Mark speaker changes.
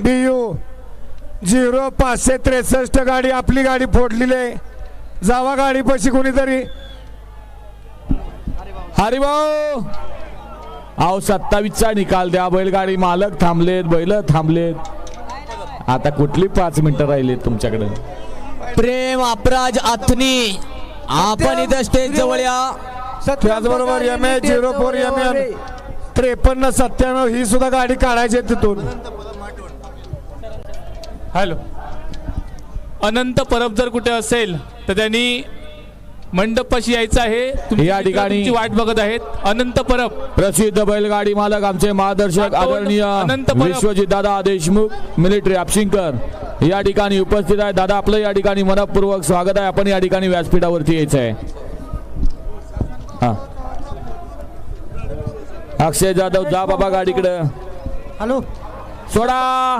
Speaker 1: BU 0563 गाडी आपली गाडी फोडलेली आहे. जावा गाडी पशी कोणीतरी.
Speaker 2: हरिभाऊ अहो 27चा निकाल द्या. बैलगाडी मालक थांबलेत, बैल थांबलेत. आता कुठली 5 मिनिटं राहिली तुमच्याकडे.
Speaker 3: प्रेम अपराज आथनी आपण इथं स्टेज जवळ या.
Speaker 1: त्याचबरोबर MH 04 MN 5397 ही सुद्धा गाडी काढायची आहे तिथून.
Speaker 4: हॅलो, अनंत परब जर कुठे असेल तर त्यांनी मंडपाशी यायचं आहे.
Speaker 2: या ठिकाणी
Speaker 4: तुमची वाट बघत आहेत. अनंत परब
Speaker 2: प्रसिद्ध बैलगाडी मालक आमचे मार्गदर्शक आदरणीय
Speaker 4: अनंत परब.
Speaker 2: विश्वजित दादा देशमुख मिलिटरी आपशिंकर या ठिकाणी उपस्थित आहे. दादा आपलं या ठिकाणी मनपूर्वक स्वागत आहे. आपण या ठिकाणी व्यासपीठावरती यायचं आहे. हा, अक्षय जाधव जा बाबा गाडीकडे.
Speaker 1: हॅलो
Speaker 2: सोडा.